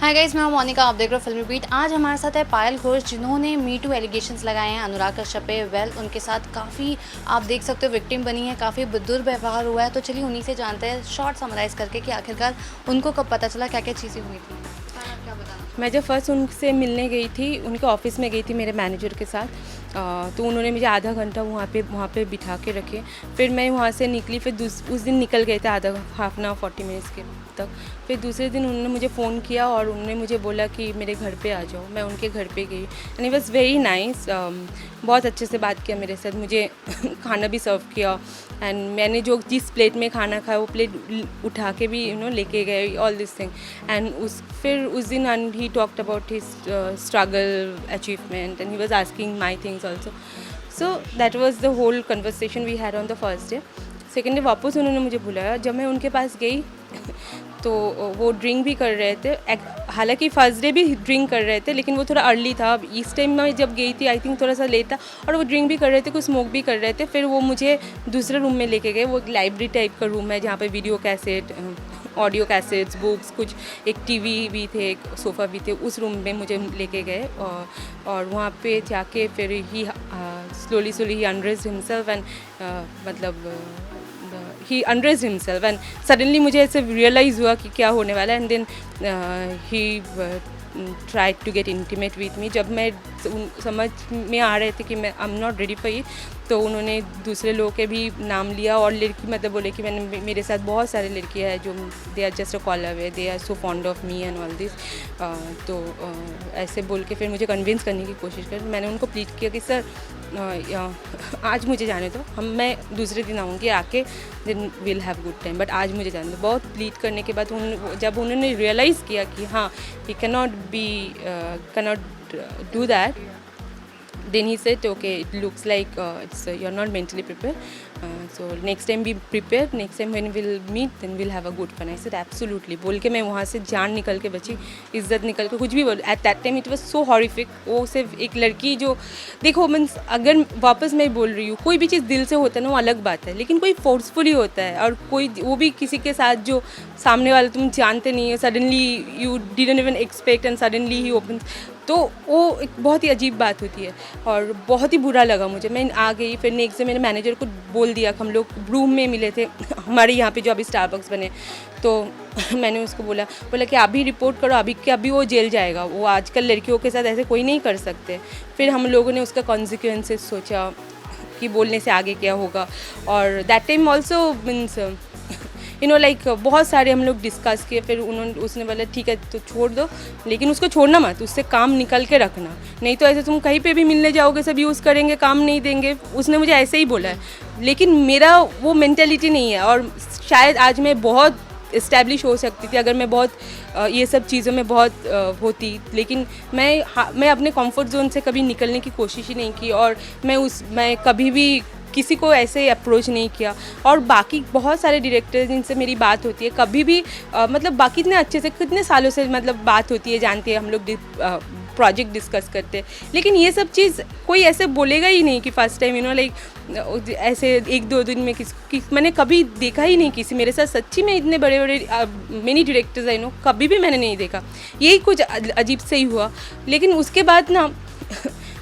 Hi guys, मैं हूं मोनिका। आप देख रहे हो फिल्मी बीट। आज हमारे साथ है पायल घोष, जिन्होंने मी टू एलिगेशंस लगाए हैं अनुराग कश्यप पे। उनके साथ काफ़ी आप देख सकते हो विक्टिम बनी है, काफ़ी दुर्व्यवहार हुआ है। तो चलिए उन्हीं से जानते हैं शॉर्ट समराइज़ करके कि आखिरकार उनको कब पता चला, क्या क्या चीज़ें हुई थी। आप क्या बताना? मैं जब फर्स्ट उनसे मिलने गई थी, उनके ऑफिस में गई थी मेरे मैनेजर के साथ। तो उन्होंने मुझे आधा घंटा वहाँ पे बिठा के रखे। फिर मैं वहाँ से निकली। फिर उस दिन निकल गए थे आधा हाफ एन आवर 40 मिनट्स के तक। फिर दूसरे दिन उन्होंने मुझे फ़ोन किया और उन्होंने मुझे बोला कि मेरे घर पे आ जाओ। मैं उनके घर पे गई and it was very nice. बहुत अच्छे से बात किया मेरे साथ, मुझे खाना भी सर्व किया एंड मैंने जो जिस प्लेट में खाना खाया वो प्लेट उठा के भी लेके गए, ऑल दिस थिंग। एंड फिर उस दिन and he talked about his struggle achievement and he was asking my things also. So that was the whole conversation we had on the first day. Second day वापस उन्होंने मुझे बुलाया। जब मैं उनके पास गई तो वो ड्रिंक भी कर रहे थे। हालांकि फर्स्ट डे भी ड्रिंक कर रहे थे, लेकिन वो थोड़ा अर्ली था। अब इस टाइम में जब गई थी आई थिंक थोड़ा सा लेट था, और वो ड्रिंक भी कर रहे थे, कुछ स्मोक भी कर रहे थे। फिर वो मुझे दूसरे रूम में लेके गए। वो एक लाइब्रेरी टाइप का रूम है जहाँ पे video cassette, audio cassettes, books, कुछ एक टीवी भी थे, एक सोफ़ा भी थे। उस रूम में मुझे लेके गए और वहाँ पे जाके फिर he slowly he undressed himself and मतलब he undressed himself and suddenly मुझे ऐसे रियलाइज़ हुआ कि क्या होने वाला है। And then he try to get intimate with me. जब मैं समझ में आ रहे थे कि मैं I am not ready for it, तो उन्होंने दूसरे लोगों के भी नाम लिया और लड़की मतलब बोले कि मेरे साथ बहुत सारे लड़कियां हैं जो they are just a call away, they are so fond of me and all this. तो ऐसे बोल के फिर मुझे कन्विंस करने की कोशिश कर। मैंने उनको प्लीट किया कि सर आज मुझे जाने दो, मैं दूसरे दिन आऊँगी, आके then will have good time, but आज मुझे जाने दो। बहुत प्लीट करने के बाद जब उन्होंने रियलाइज़ किया कि हाँ ही cannot do that, then he said okay, it looks like you're not mentally prepared, so next time be prepared, next time when we'll meet then we'll have a good fun. I said absolutely बोल के मैं वहाँ से जान निकल के बची, इज्जत निकल के, कुछ भी बोल। At that time it was so horrific. वो सिर्फ एक लड़की जो देखो मीन्स अगर वापस मैं बोल रही हूँ, कोई भी चीज़ दिल से होता है ना वो अलग बात है, लेकिन कोई फोर्सफुली होता है और कोई वो भी किसी के साथ जो सामने वाला तुम जानते नहीं हो, suddenly you didn't even expect and suddenly he open, तो वो एक बहुत ही अजीब बात होती है और बहुत ही बुरा लगा मुझे। मैं आ गई। फिर नेक्स्ट डे मेरे मैनेजर को बोल दिया, हम लोग रूम में मिले थे हमारे यहाँ पे जो अभी स्टारबक्स बने। तो मैंने उसको बोला कि अभी रिपोर्ट करो, अभी के अभी वो जेल जाएगा, वो आजकल लड़कियों के साथ ऐसे कोई नहीं कर सकते। फिर हम लोगों ने उसका कॉन्सिक्वेंसेस सोचा कि बोलने से आगे क्या होगा। और that time also means like बहुत सारे हम लोग डिस्कस किए। फिर उसने बोला ठीक है तो छोड़ दो, लेकिन उसको छोड़ना मत, उससे काम निकल के रखना, नहीं तो ऐसे तुम कहीं पे भी मिलने जाओगे सब यूज़ करेंगे, काम नहीं देंगे। उसने मुझे ऐसे ही बोला है, लेकिन मेरा वो मेंटेलिटी नहीं है। और शायद आज मैं बहुत इस्टेब्लिश हो सकती थी अगर मैं बहुत ये सब चीज़ों में बहुत होती, लेकिन मैं अपने कंफर्ट जोन से कभी निकलने की कोशिश ही नहीं की। और मैं कभी भी किसी को ऐसे अप्रोच नहीं किया। और बाकी बहुत सारे डायरेक्टर्स जिनसे मेरी बात होती है, कभी भी मतलब बाकी इतने अच्छे से कितने सालों से मतलब बात होती है, जानते हैं हम लोग, प्रोजेक्ट डिस्कस करते हैं, लेकिन ये सब चीज़ कोई ऐसे बोलेगा ही नहीं कि फ़र्स्ट टाइम लाइक ऐसे एक दो दिन में मैंने कभी देखा ही नहीं किसी मेरे साथ। सच्ची में इतने बड़े बड़े मेनी डायरेक्टर्स आई नो, कभी भी मैंने नहीं देखा। यही कुछ अजीब से ही हुआ। लेकिन उसके बाद ना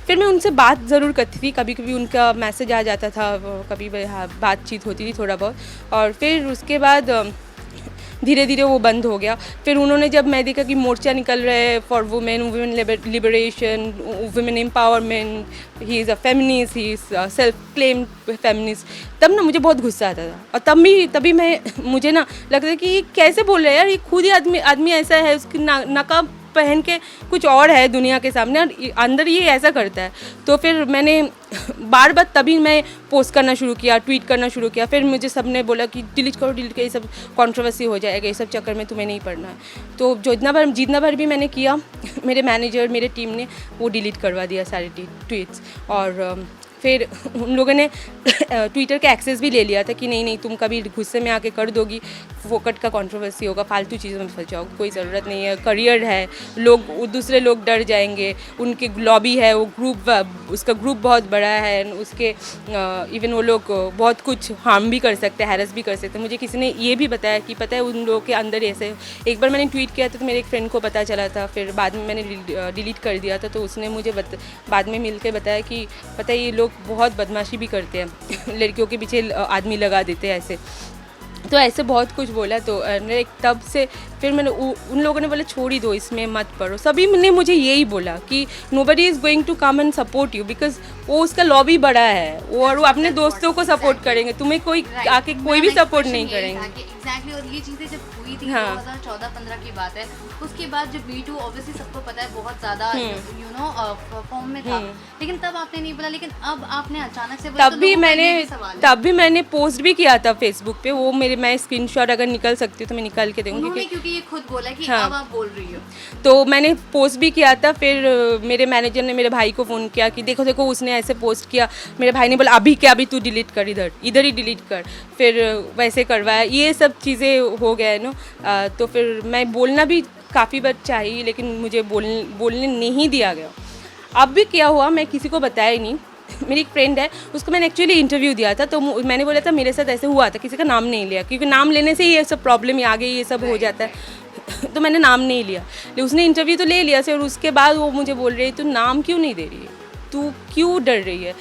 फिर मैं उनसे बात ज़रूर करती थी, कभी कभी उनका मैसेज आ जाता था, कभी बातचीत होती थी थोड़ा बहुत। और फिर उसके बाद धीरे धीरे वो बंद हो गया। फिर उन्होंने जब मैं देखा कि मोर्चा निकल रहे हैं for women liberation, women empowerment, he is a feminist, he is self claimed feminist, तब ना मुझे बहुत गुस्सा आता था। और तभी मुझे ना लगता है कि ये कैसे बोल रहे हैं यार, ये खुद ही आदमी ऐसा है, उसकी नकाब पहन के कुछ और है दुनिया के सामने, और अंदर ये ऐसा करता है। तो फिर मैंने बार तभी मैं पोस्ट करना शुरू किया, ट्वीट करना शुरू किया। फिर मुझे सबने बोला कि डिलीट करो, ये सब कंट्रोवर्सी हो जाएगा, ये सब चक्कर में तुम्हें नहीं पढ़ना है। तो जितना बार भी मैंने किया, मेरे मैनेजर, मेरे टीम ने वो डिलीट करवा दिया सारे ट्वीट्स। और फिर उन लोगों ने ट्विटर का एक्सेस भी ले लिया था कि नहीं नहीं तुम कभी गुस्से में आके कर दोगी, फोकट का कंट्रोवर्सी होगा, फालतू चीज़ों में फंस जाओगे, कोई ज़रूरत नहीं है, करियर है, लोग दूसरे लोग डर जाएंगे, उनके लॉबी है, वो ग्रुप, उसका ग्रुप बहुत बड़ा है, उसके इवन वो लोग बहुत कुछ हार्म भी कर सकते हैं, हैरेस भी कर सकते हैं। मुझे किसी ने ये भी बताया कि पता है उन लोगों के अंदर ऐसे, एक बार मैंने ट्वीट किया था तो मेरे एक फ्रेंड को पता चला था, फिर बाद में मैंने डिलीट कर दिया था, तो उसने मुझे बाद में मिल के बताया कि पता है ये लोग बहुत बदमाशी भी करते हैं लड़कियों के पीछे आदमी लगा देते हैं ऐसे, तो ऐसे बहुत कुछ बोला। तो मैंने तब से फिर मैंने उन लोगों ने बोला छोड़ ही दो, इसमें मत पढ़ो। सभी ने मुझे यही बोला कि nobody is going to come and support you, because वो उसका लॉबी बड़ा है और वो अपने दोस्तों को सपोर्ट करेंगे, तुम्हें कोई आके कोई भी सपोर्ट नहीं करेंगे। एग्जैक्टली। और ये चीज़ें जब हुई थी हाँ। 2014-15 की बात है, उसके बाद जब Me Too ऑब्वियसली सबको पता है बहुत ज़्यादा फॉर्म में था, लेकिन तब आपने नहीं बोला, लेकिन अब आपने अचानक से बोला, तब तो भी लोगों का ये मैंने भी सवाल है। मैंने पोस्ट भी किया था फेसबुक पे, वो मैं स्क्रीनशॉट अगर निकल सकती हूँ तो मैं निकाल के दूँगी उन्होंने क्योंकि ये खुद बोला कि हाँ। अब आप बोल रही हो। तो मैंने पोस्ट भी किया था। फिर मेरे मैनेजर ने मेरे भाई को फ़ोन किया कि देखो देखो उसने ऐसे पोस्ट किया। मेरे भाई ने बोला अभी क्या, अभी तू डिलीट कर, इधर ही डिलीट कर। फिर वैसे करवाया, ये सब चीज़ें हो गया है ना। तो फिर मैं बोलना भी काफ़ी बार चाहिए, लेकिन मुझे बोलने नहीं दिया गया। अब भी क्या हुआ मैं किसी को बताया ही नहीं। मेरी एक फ्रेंड है, उसको मैंने एक्चुअली इंटरव्यू दिया था, तो मैंने बोला था मेरे साथ ऐसे हुआ था, किसी का नाम नहीं लिया, क्योंकि नाम लेने से ही ये सब प्रॉब्लम आगे ये सब हो जाता है। तो मैंने नाम नहीं लिया, लेकिन उसने इंटरव्यू तो ले लिया से, और उसके बाद वो मुझे बोल रही है तू नाम क्यों नहीं दे रही है, तू क्यों डर रही है,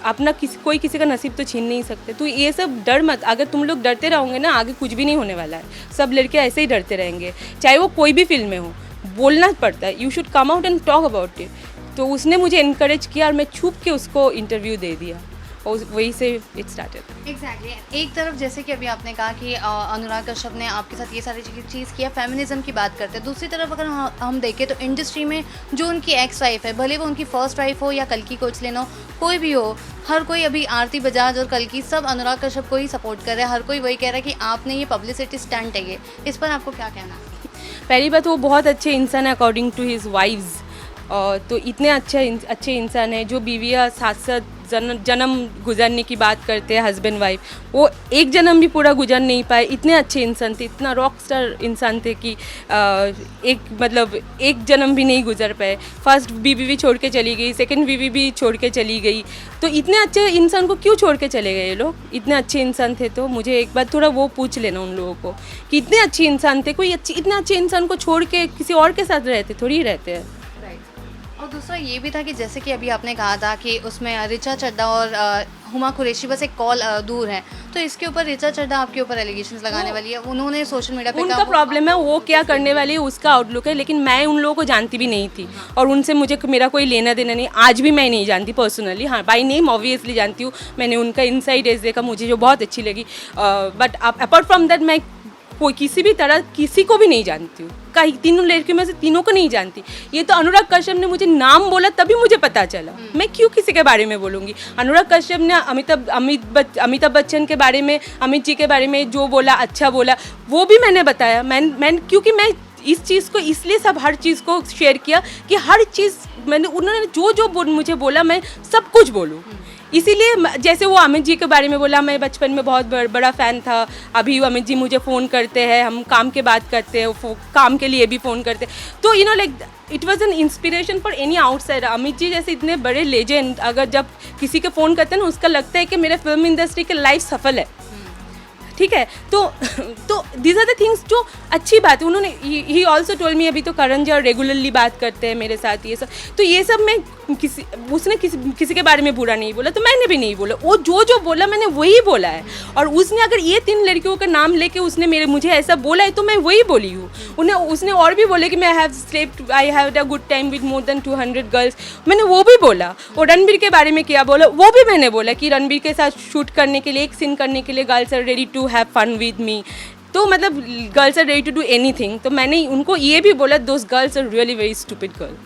अपना कोई किसी का नसीब तो छीन नहीं सकते, तो ये सब डर मत। अगर तुम लोग डरते रहोगे ना, आगे कुछ भी नहीं होने वाला है। सब लड़के ऐसे ही डरते रहेंगे, चाहे वो कोई भी फील्ड में हो। बोलना पड़ता है, you should come out and talk about it. तो उसने मुझे इनकरेज किया और मैं छुप के उसको इंटरव्यू दे दिया, और वही से इट स्टार्टेड। एग्जैक्टली। एक तरफ जैसे कि अभी आपने कहा कि अनुराग कश्यप ने आपके साथ ये सारी चीज़ किया, फेमिनिज्म की बात करते हैं। दूसरी तरफ अगर हम देखें तो इंडस्ट्री में जो उनकी एक्स वाइफ है, भले वो उनकी फर्स्ट वाइफ हो या कल्कि कोचलिन हो, कोई भी हो, हर कोई अभी आरती बजाज और कल्कि सब अनुराग कश्यप को ही सपोर्ट कर रहा है। हर कोई वही कह रहा है कि आपने ये पब्लिसिटी स्टंट है ये। इस पर आपको क्या कहना है? पहली बात, वो बहुत अच्छे इंसान है अकॉर्डिंग टू हिज वाइव्स। तो इतने अच्छे इंसान है जो बीवियाँ साथ साथ जन्म गुजरने की बात करते हैं, हस्बैंड वाइफ, वो एक जन्म भी पूरा गुजर नहीं पाए। इतने अच्छे इंसान थे, इतना रॉक स्टार इंसान थे कि एक जन्म भी नहीं गुजर पाए। फर्स्ट बीवी भी छोड़ के चली गई, सेकंड बीवी भी छोड़ के चली गई। तो इतने अच्छे इंसान को क्यों छोड़ के चले गए ये लोग? इतने अच्छे इंसान थे। तो मुझे एक बार थोड़ा वो पूछ लेना उन लोगों को कि इतने अच्छे इंसान थे, कोई इतने अच्छे इंसान को छोड़ के किसी और के साथ रहते थोड़ी रहते हैं। और दूसरा ये भी था कि जैसे कि अभी आपने कहा था कि उसमें ऋचा चड्ढा और हुमा कुरैशी बस एक कॉल दूर है, तो इसके ऊपर ऋचा चड्ढा आपके ऊपर एलिगेशंस लगाने वाली है। उन्होंने सोशल मीडिया पे उनका प्रॉब्लम है, वो क्या करने वाली है उसका आउटलुक है, लेकिन मैं उन लोगों को जानती भी नहीं थी और उनसे मुझे मेरा कोई लेना देना नहीं। आज भी मैं नहीं जानती पर्सनली, हाँ बाई नेम ऑब्वियसली जानती हूँ। मैंने उनका इनसाइड एज देखा, मुझे जो बहुत अच्छी लगी, बट अपार्ट फ्रॉम दैट मैं कोई किसी भी तरह किसी को भी नहीं जानती हूँ। कई तीनों लड़कियों में से तीनों को नहीं जानती। ये तो अनुराग कश्यप ने मुझे नाम बोला तभी मुझे पता चला। मैं क्यों किसी के बारे में बोलूँगी? अनुराग कश्यप ने अमिताभ बच्चन के बारे में, अमित जी के बारे में जो बोला, अच्छा बोला, वो भी मैंने बताया। क्योंकि मैं इस चीज़ को इसलिए सब हर चीज़ को शेयर किया कि हर चीज़ उन्होंने जो मुझे बोला मैं सब कुछ बोलूँ। इसीलिए जैसे वो अमित जी के बारे में बोला, मैं बचपन में बहुत बड़ा फ़ैन था। अभी अमित जी मुझे फ़ोन करते हैं, हम काम के बात करते हैं, काम के लिए भी फ़ोन करते हैं। तो like it was an inspiration for any outsider. Amit ji जैसे इतने बड़े लेजेंड अगर जब किसी के फ़ोन करते हैं ना, उसका लगता है कि मेरे फिल्म इंडस्ट्री की लाइफ सफल है। ठीक है, तो दीज आर द थिंग्स जो अच्छी बात है। उन्होंने ही ऑल्सो टोल्ड मी, अभी तो करण जी और रेगुलरली बात करते हैं मेरे साथ, ये सब। तो ये सब मैं उसने किसी के बारे में बुरा नहीं बोला, तो मैंने भी नहीं बोला। वो जो बोला मैंने वही बोला है। और उसने अगर ये 3 लड़कियों का नाम लेके उसने मुझे ऐसा बोला है, तो मैं वही बोली हूँ। उसने और भी बोले कि I have a good time with more than 200 girls, मैंने वो भी बोला। और रणबीर के बारे में क्या बोला वो भी मैंने बोला कि रणबीर के साथ शूट करने के लिए, एक सीन करने के लिए girls are ready to have fun with me. तो girls are ready to do anything. तो मैंने उनको ये भी बोला, those girls are really very stupid girl.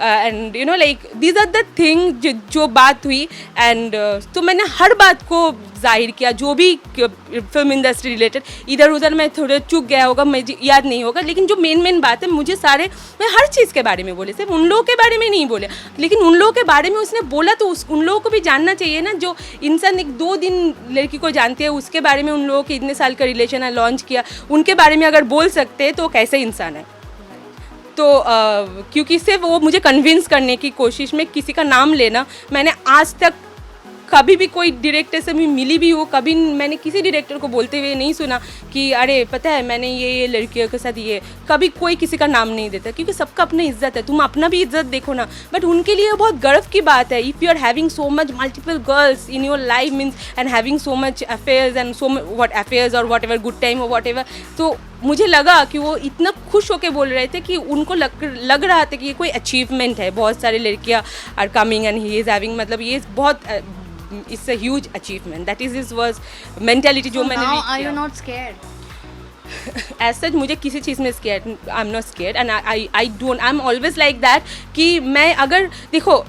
And you know like these are the thing जो बात हुई एंड तो मैंने हर बात को जाहिर किया, जो भी फिल्म इंडस्ट्री रिलेटेड। इधर उधर मैं थोड़ा चूक गया होगा, मुझे याद नहीं होगा, लेकिन जो मेन बात है मुझे सारे, मैं हर चीज़ के बारे में बोले, सिर्फ उन लोगों के बारे में नहीं बोले, लेकिन उन लोगों के बारे में उसने बोला तो उन लोगों को भी जानना चाहिए ना। जो इंसान 1-2 दिन लड़की को जानते हैं, उसके बारे में उन लोगों के इतने साल का रिलेशन है, लॉन्च किया, उनके बारे में अगर बोल सकते हैं तो कैसे इंसान है। तो क्योंकि सिर्फ वो मुझे कन्विंस करने की कोशिश में किसी का नाम लेना, मैंने आज तक कभी भी कोई डायरेक्टर से भी मिली भी हो, कभी मैंने किसी डायरेक्टर को बोलते हुए नहीं सुना कि अरे पता है मैंने ये लड़कियों के साथ ये, कभी कोई किसी का नाम नहीं देता, क्योंकि सबका अपना इज्जत है, तुम अपना भी इज्जत देखो ना। बट उनके लिए बहुत गर्व की बात है, if you are having so much multiple girls in your life means and having so much affairs and so what affairs और व्हाट एवर गुड टाइम और व्हाट एवर। तो मुझे लगा कि वो इतना खुश होकर बोल रहे थे कि उनको लग रहा था कि ये कोई अचीवमेंट है, बहुत सारी लड़कियाँ are coming and he is having, मतलब ये बहुत it's a huge achievement. That is his was mentality जो मैंने now are you not scared? As such मुझे किसी चीज़ में scared, I'm not scared and I don't, I'm always like that कि मैं अगर देखो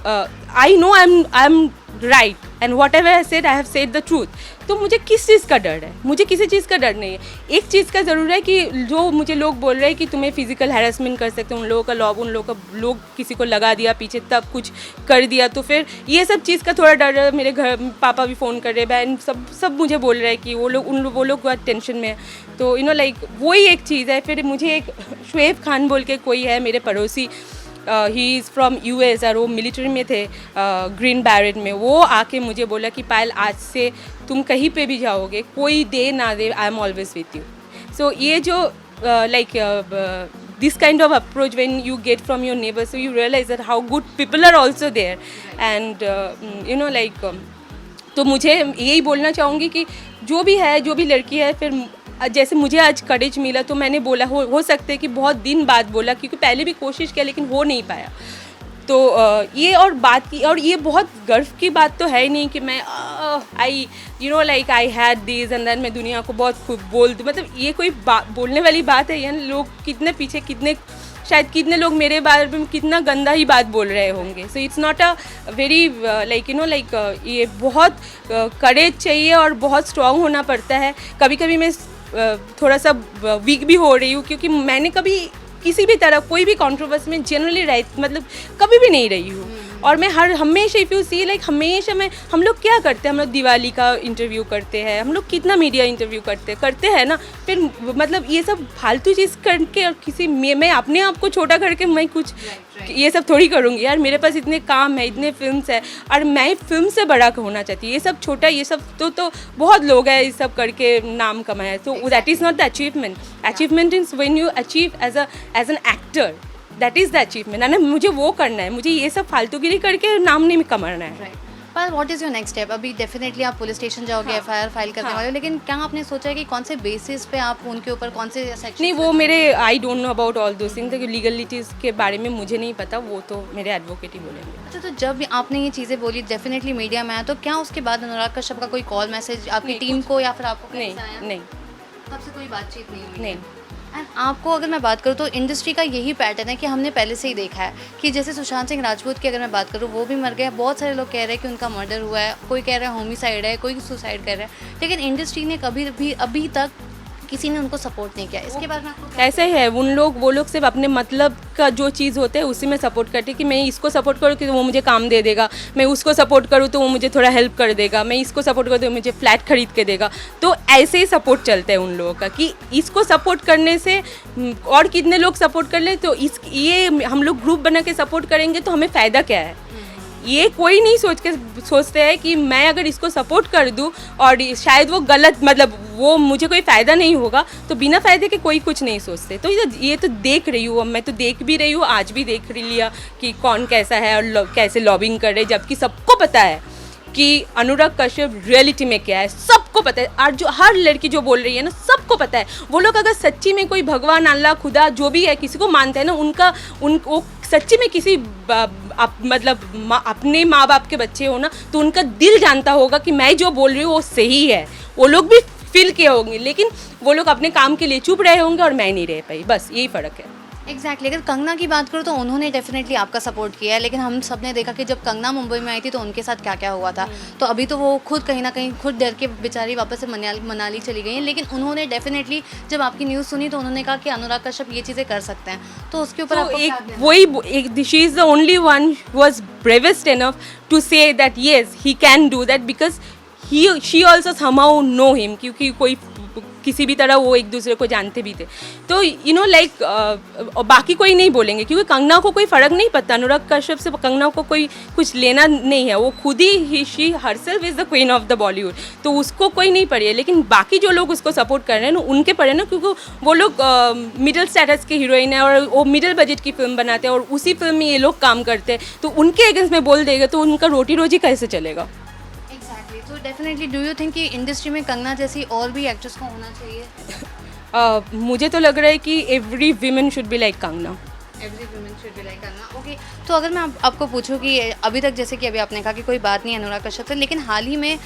I know I'm right and whatever I said I have said the truth. तो मुझे किस चीज़ का डर है? मुझे किसी चीज़ का डर नहीं है। एक चीज़ का ज़रूर है कि जो मुझे लोग बोल रहे हैं कि तुम्हें फिजिकल हैरेसमेंट कर सकते हैं, उन लोगों का उन लोगों का लोग किसी को लगा दिया पीछे, तब कुछ कर दिया, तो फिर ये सब चीज़ का थोड़ा डर है। मेरे घर पापा भी फ़ोन कर रहे हैं, बहन सब मुझे बोल रहे हैं कि वो लोग बहुत टेंशन में है। तो यू नो लाइक वही एक चीज़ है। फिर मुझे एक शुएब खान बोल के कोई है मेरे पड़ोसी, ही इज़ फ्रॉम US और वो मिलिट्री में थे, ग्रीन बैरेट में। वो आके मुझे बोला कि पायल आज से तुम कहीं पे भी जाओगे, कोई दे ना दे, I am always with you. So ये जो like this kind of approach when you get from your neighbors, so you realize that how good people are also there and you know like तो मुझे यही बोलना चाहूँगी कि जो भी है, जो भी लड़की है, फिर जैसे मुझे आज करेज मिला तो मैंने बोला, हो सकता है कि बहुत दिन बाद बोला, क्योंकि पहले भी कोशिश किया लेकिन हो नहीं पाया। तो ये और बात की, और ये बहुत गर्व की बात तो है ही नहीं कि मैं I you know like I had this and then मैं दुनिया को बहुत खूब बोल दूँ, मतलब ये कोई बोलने वाली बात है? यानी लोग कितने पीछे, शायद कितने लोग मेरे बारे में कितना गंदा ही बात बोल रहे होंगे। So it's not a very like you know like ये बहुत करेज चाहिए और बहुत स्ट्रॉन्ग होना पड़ता है। कभी कभी मैं थोड़ा सा वीक भी हो रही हूँ, क्योंकि मैंने कभी किसी भी तरह कोई भी कंट्रोवर्सी में जनरली मतलब कभी भी नहीं रही हूँ। और मैं हमेशा इफ़ यू सी लाइक हमेशा हम लोग क्या करते हैं, हम लोग दिवाली का इंटरव्यू करते हैं, हम लोग कितना मीडिया इंटरव्यू करते हैं ना, फिर मतलब ये सब फालतू चीज़ करके और किसी मैं अपने आप को छोटा करके मैं कुछ ये सब थोड़ी करूँगी यार। मेरे पास इतने काम है, इतने फिल्म्स है, और मैं फिल्म से बड़ा होना चाहती हूँ। ये सब छोटा, ये सब तो बहुत लोग हैं ये सब करके नाम कमाए। तो that is not the achievement. Achievement is when you achieve as an actor, that is the achievement. ना मुझे वो करना है, मुझे ये सब फालतूगिरी करके नाम नहीं कमाना है। पर what is your next step? अभी डेफिनेटली आप पुलिस स्टेशन जाओगे, FIR फाइल करने वाले हो, लेकिन क्या आपने सोचा है कि कौन से बेसिस पे आप उनके ऊपर कौन से सेक्शन? नहीं, वो मेरे I don't know about all those things, legalities के बारे में मुझे नहीं पता, वो तो मेरे एडवोकेट ही बोलेंगे। अच्छा, तो जब आपने ये चीज़ें बोली डेफिनेटली मीडिया में आया, तो क्या उसके बाद अनुराग कश्यप का कोई कॉल मैसेज आपकी टीम को या फिर आपको नहीं, तब से कोई बातचीत नहीं हुई? नहीं। एंड आपको अगर मैं बात करूँ तो इंडस्ट्री का यही पैटर्न है कि हमने पहले से ही देखा है कि जैसे सुशांत सिंह राजपूत की अगर मैं बात करूँ, वो भी मर गए, बहुत सारे लोग कह रहे हैं कि उनका मर्डर हुआ है, कोई कह रहा है होमिसाइड है, कोई सुसाइड कर रहा है, लेकिन इंडस्ट्री ने कभी भी अभी तक किसी ने उनको सपोर्ट नहीं किया। इसके बारे में आपको ऐसा ही है, वो लोग सिर्फ अपने मतलब का जो चीज़ होते हैं उसी में सपोर्ट करते हैं कि मैं इसको सपोर्ट करूँ कि वो मुझे काम दे देगा, मैं उसको सपोर्ट करूँ तो वो मुझे थोड़ा हेल्प कर देगा, मैं इसको सपोर्ट करूँ तो मुझे फ्लैट खरीद के देगा। तो ऐसे ही सपोर्ट चलता है उन लोगों का कि इसको सपोर्ट करने से और कितने लोग सपोर्ट कर ले, तो ये हम लोग ग्रुप बना के सपोर्ट करेंगे तो हमें फ़ायदा क्या है। ये कोई नहीं सोचते हैं कि मैं अगर इसको सपोर्ट कर दूं और शायद वो गलत, मतलब वो मुझे कोई फ़ायदा नहीं होगा, तो बिना फ़ायदे के कोई कुछ नहीं सोचते। तो ये तो देख रही हूँ, मैं तो देख भी रही हूँ, आज भी देख लिया कि कौन कैसा है और कैसे लॉबिंग कर रहे, जबकि सबको पता है कि अनुराग कश्यप रियलिटी में क्या है, सबको पता है। और जो हर लड़की जो बोल रही है ना, सबको पता है। वो लोग अगर सच्ची में कोई भगवान, अल्लाह, खुदा जो भी है किसी को मानते हैं ना, वो सच्ची में किसी मतलब अपने माँ बाप के बच्चे हो ना, तो उनका दिल जानता होगा कि मैं जो बोल रही हूँ वो सही है। वो लोग भी फील किए होंगे, लेकिन वो लोग अपने काम के लिए चुप रहे होंगे और मैं नहीं रह पाई, बस यही फ़र्क है। एग्जैक्टली अगर कंगना की बात करूँ तो उन्होंने डेफिनेटली आपका सपोर्ट किया है, लेकिन हम सब ने देखा कि जब कंगना मुंबई में आई थी तो उनके साथ क्या क्या हुआ था। तो अभी तो वो खुद कहीं ना कहीं खुद डर के बेचारी वापस से मनाली चली गई हैं, लेकिन उन्होंने डेफिनेटली जब आपकी न्यूज़ सुनी तो उन्होंने कहा कि अनुराग कश्यप ये चीज़ें कर सकते हैं, तो उसके ऊपर तो आपको एक क्या कहना है? वही एक she is the only one was bravest enough to say that yes he can do that, because she also somehow know him, क्योंकि कोई किसी भी तरह वो एक दूसरे को जानते भी थे। तो यू नो लाइक बाकी कोई नहीं बोलेंगे, क्योंकि कंगना को कोई फ़र्क नहीं पड़ता, अनुराग कश्यप से कंगना को कोई कुछ लेना नहीं है, वो खुद ही she herself is the queen of the Bollywood, तो उसको कोई नहीं पड़ी है। लेकिन बाकी जो लोग उसको सपोर्ट कर रहे हैं ना, उनके पड़े ना, क्योंकि वो लोग मिडिल स्टेटस के हीरोइन है और वो मिडिल बजट की फिल्म बनाते हैं और उसी फिल्म में ये लोग काम करते हैं, तो उनके अगेंस्ट में बोल देगा तो उनका रोटी रोजी कैसे चलेगा। एग्जैक्टली तो डेफिनेटली डू यू थिंक कि इंडस्ट्री में कंगना जैसी और भी एक्ट्रेस को होना चाहिए? मुझे तो लग रहा है कि every women should be like Kangana. Every women should be like करना। ओके, तो अगर मैं आपको पूछूं कि अभी तक जैसे कि अभी आपने कहा कि कोई बात नहीं है अनुराग कश्यप से, लेकिन हाल ही में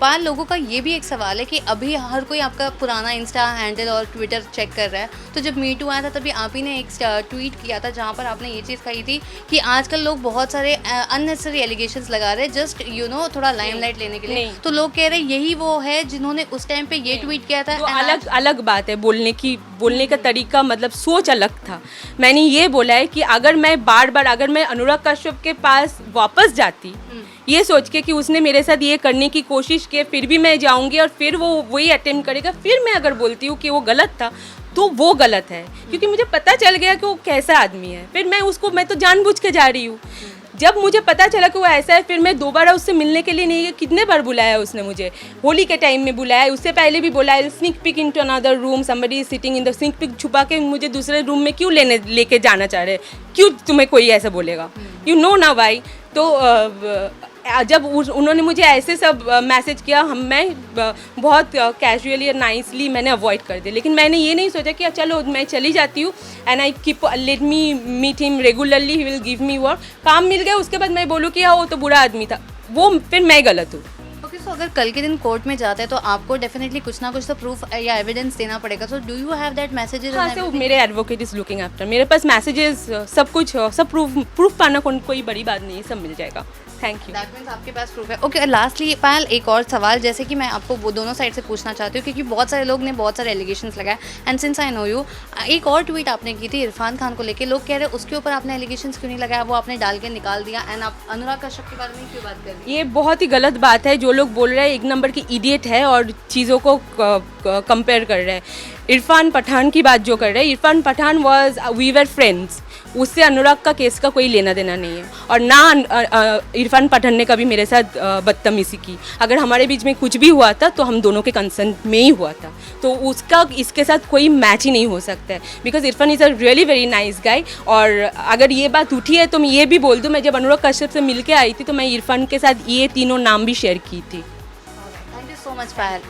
पाल लोगों का ये भी एक सवाल है कि अभी हर कोई आपका पुराना इंस्टा हैंडल और ट्विटर चेक कर रहा है, तो जब मी टू आया था तभी आप ही ने एक ट्वीट किया था जहाँ पर आपने ये चीज़ कही थी कि आजकल लोग बहुत सारे अननेसेसरी एलिगेशंस लगा रहे हैं जस्ट थोड़ा लाइमलाइट लेने के लिए, नहीं। तो लोग कह रहे हैं यही वो है जिन्होंने उस टाइम पे ये ट्वीट किया था। तो अलग अलग बात है, बोलने का तरीका, मतलब सोच अलग था। मैंने ये बोला है कि अगर मैं अनुराग कश्यप के पास वापस जाती ये सोच के कि उसने मेरे साथ ये करने की कोशिश की, फिर भी मैं जाऊंगी और फिर वो वही अटेम्प्ट करेगा, फिर मैं अगर बोलती हूँ कि वो गलत था तो वो गलत है, क्योंकि मुझे पता चल गया कि वो कैसा आदमी है। फिर मैं तो जानबूझ के जा रही हूँ। जब मुझे पता चला कि वो ऐसा है, फिर मैं दोबारा उससे मिलने के लिए नहीं गई। कितने बार बुलाया उसने मुझे, होली के टाइम में बुलाया, उससे पहले भी बुलाया, sneak peek into another room, somebody is sitting in the sneak peek छुपा के मुझे दूसरे रूम में क्यों लेके जाना चाह रहे, क्यों तुम्हें कोई ऐसा बोलेगा, यू नो ना वाई। तो जब उन्होंने मुझे ऐसे सब मैसेज किया, मैं बहुत कैजुअली और नाइसली मैंने अवॉइड कर दिया, लेकिन मैंने ये नहीं सोचा कि चलो मैं चली जाती हूँ and I keep let me meet him regularly, he will give me work, काम मिल गया उसके बाद मैं बोलूँ कि हाँ वो तो बुरा आदमी था, वो फिर मैं गलत हूँ। ओके, सो अगर कल के दिन कोर्ट में जाते हैं तो आपको डेफिनेटली कुछ ना कुछ तो प्रूफ या एविडेंस देना पड़ेगा, so do you have that messages? हाँ, से मेरे एडवोकेट इज लुकिंग आफ्टर, मेरे पास मैसेजेस सब कुछ, सब प्रूफ पाना कोई बड़ी बात नहीं है, सब मिल जाएगा। Thank you. दैट मीन्स आपके पास प्रूफ है। ओके, लास्टली पायल एक और सवाल, जैसे कि मैं आपको वो दोनों साइड से पूछना चाहती हूँ, क्योंकि बहुत सारे लोग ने बहुत सारे एलिगेशंस लगाए and since I know you, एक और ट्वीट आपने की थी इरफान खान को लेके, लोग कह रहे हैं उसके ऊपर आपने एलिगेशंस क्यों नहीं लगाया, वो आपने डाल के निकाल दिया, एंड आप अनुराग कश्यप के बारे में क्यों बात कर रही हैं? ये बहुत ही गलत बात है, जो लोग बोल रहे हैं एक नंबर की इडियट है और चीज़ों को कंपेयर कर रहे हैं। इरफान पठान की बात जो कर रहे हैं, Irfan Pathan was we were friends, उससे अनुराग का केस का कोई लेना देना नहीं है, और ना इरफान पठान ने कभी मेरे साथ बदतमीजी की। अगर हमारे बीच में कुछ भी हुआ था तो हम दोनों के कंसर्न में ही हुआ था, तो उसका इसके साथ कोई मैच ही नहीं हो सकता है, because Irfan is a really very nice guy. और अगर ये बात उठी है तो मैं ये भी बोल दूँ, मैं जब अनुराग कश्यप से मिल के आई थी तो मैं इरफान के साथ ये तीनों नाम भी शेयर की थी। Thank you so much Payal.